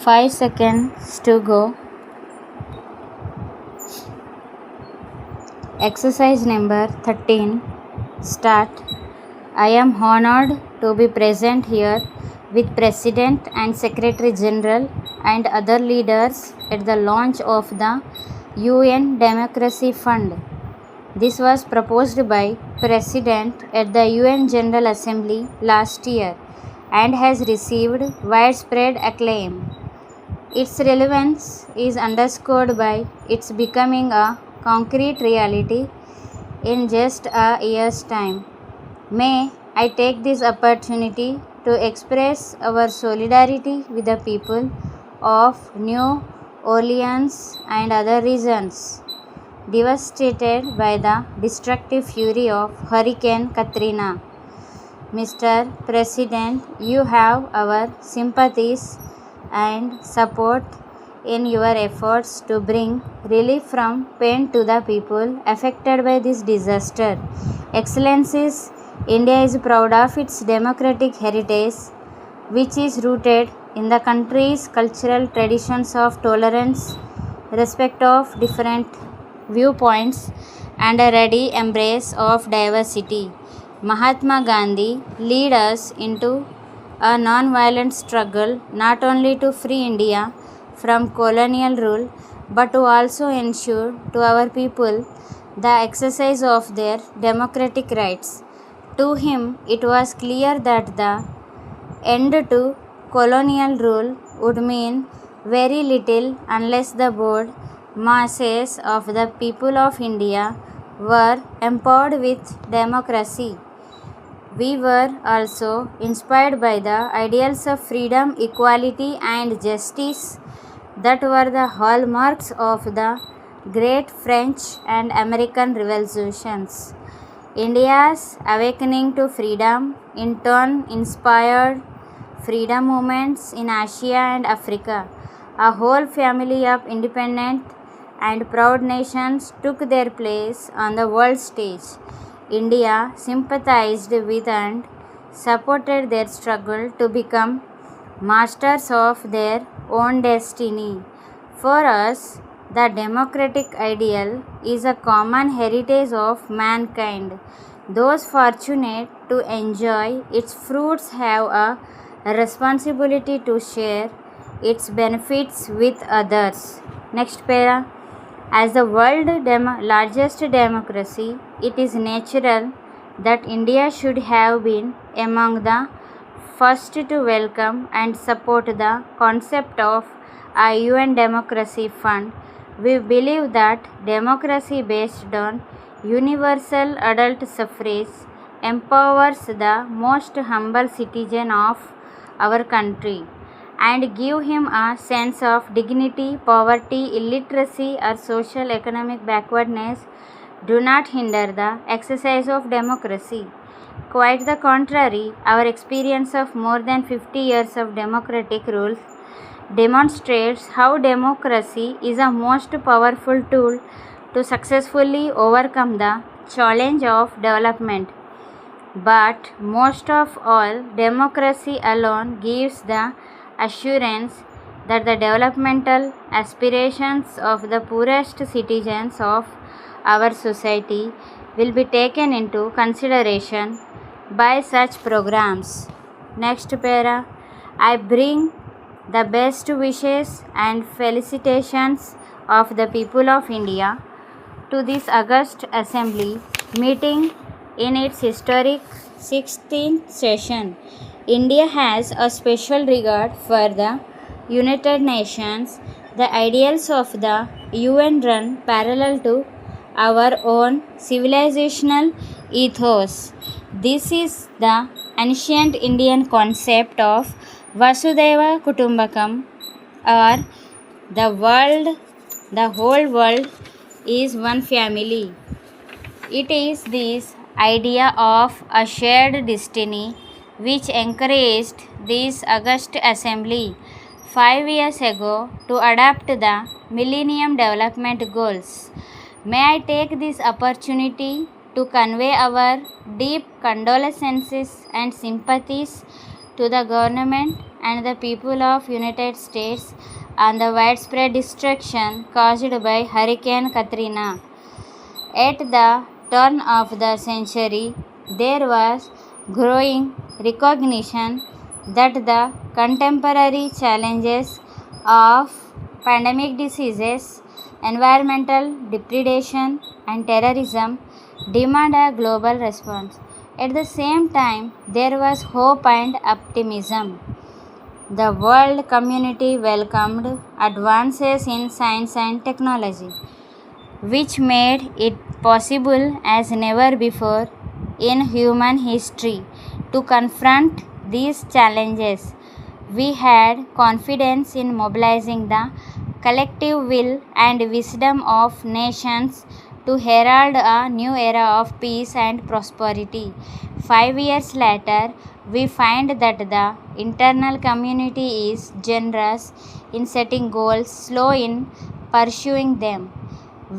5 seconds to go. Exercise number 13. Start. I am honored to be present here with President and Secretary General and other leaders at the launch of the UN Democracy Fund. This was proposed by President at the UN General Assembly last year and has received widespread acclaim. Its relevance is underscored by its becoming a concrete reality in just a year's time. May I take this opportunity to express our solidarity with the people of New Orleans and other regions devastated by the destructive fury of Hurricane Katrina. Mr. President, you have our sympathies and support in your efforts to bring relief from pain to the people affected by this disaster. Excellencies, India is proud of its democratic heritage, which is rooted in the country's cultural traditions of tolerance, respect of different viewpoints, and a ready embrace of diversity. Mahatma Gandhi led us into a non-violent struggle not only to free India from colonial rule but to also ensure to our people the exercise of their democratic rights. To him, it was clear that the end to colonial rule would mean very little unless the broad masses of the people of India were empowered with democracy. We were also inspired by the ideals of freedom, equality, and justice that were the hallmarks of the great French and American revolutions. India's awakening to freedom in turn inspired freedom movements in Asia and Africa. A whole family of independent and proud nations took their place on the world stage. India sympathized with and supported their struggle to become masters of their own destiny. For us, the democratic ideal is a common heritage of mankind. Those fortunate to enjoy its fruits have a responsibility to share its benefits with others. Next para. As the world's largest democracy, it is natural that India should have been among the first to welcome and support the concept of a UN Democracy Fund. We believe that democracy based on universal adult suffrage empowers the most humble citizen of our country and give him a sense of dignity. Poverty, illiteracy, or social economic backwardness do not hinder the exercise of democracy. Quite the contrary, our experience of more than 50 years of democratic rule demonstrates how democracy is a most powerful tool to successfully overcome the challenge of development. But most of all, democracy alone gives the assurance that the developmental aspirations of the poorest citizens of our society will be taken into consideration by such programs. Next para. I bring the best wishes and felicitations of the people of India to this August Assembly meeting in its historic 16th session. India has a special regard for the United Nations. The ideals of the UN run parallel to our own civilizational ethos. This is the ancient Indian concept of Vasudhaiva Kutumbakam, or the whole world is one family. It is this idea of a shared destiny which encouraged this August Assembly 5 years ago to adopt the Millennium Development Goals. May I take this opportunity to convey our deep condolences and sympathies to the government and the people of United States and the widespread destruction caused by Hurricane Katrina. At the turn of the century, there was growing recognition that the contemporary challenges of pandemic diseases, environmental depredation, and terrorism demand a global response. At the same time, there was hope and optimism. The world community welcomed advances in science and technology, which made it possible as never before in human history to confront these challenges. We had confidence in mobilizing the collective will and wisdom of nations to herald a new era of peace and prosperity. 5 years later, we find that the internal community is generous in setting goals, slow in pursuing them.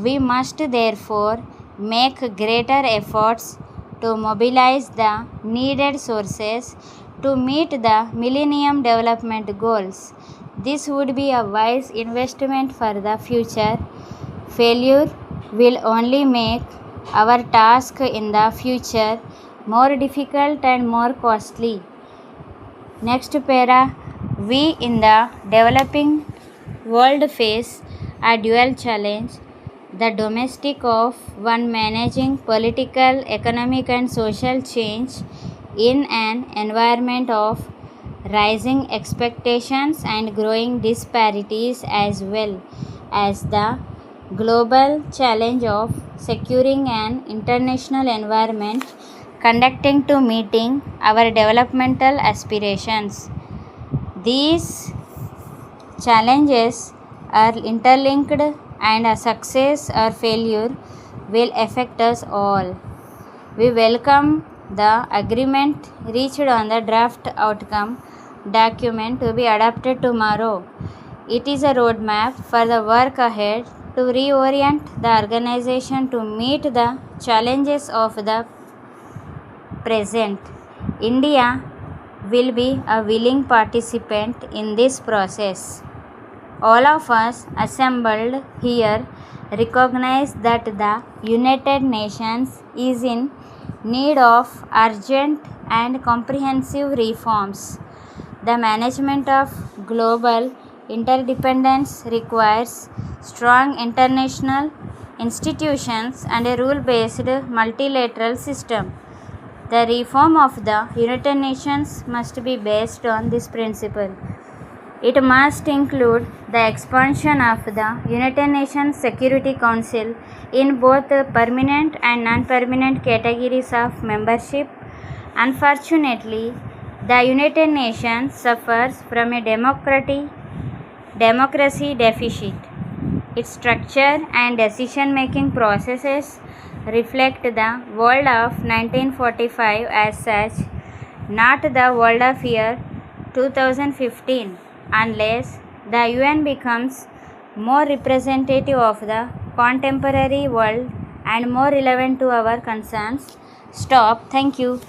We must therefore make greater efforts to mobilize the needed sources to meet the Millennium Development Goals. This would be a wise investment for the future. Failure will only make our task in the future more difficult and more costly. Next para, we in the developing world face a dual challenge, the domestic of one managing political, economic and social change in an environment of rising expectations and growing disparities, as well as the global challenge of securing an international environment conducting to meeting our developmental aspirations. These challenges are interlinked, and a success or failure will affect us all. We welcome the agreement reached on the draft outcome document to be adopted tomorrow. It is a roadmap for the work ahead to reorient the organization to meet the challenges of the present. India will be a willing participant in this process. All of us assembled here recognize that the United Nations is in need of urgent and comprehensive reforms. The management of global interdependence requires strong international institutions and a rule-based multilateral system. The reform of the United Nations must be based on this principle. It must include the expansion of the United Nations Security Council in both permanent and non-permanent categories of membership. Unfortunately, the United Nations suffers from a democracy deficit. Its structure and decision-making processes reflect the world of 1945 as such, not the world of year 2015, unless the UN becomes more representative of the contemporary world and more relevant to our concerns. Stop. Thank you.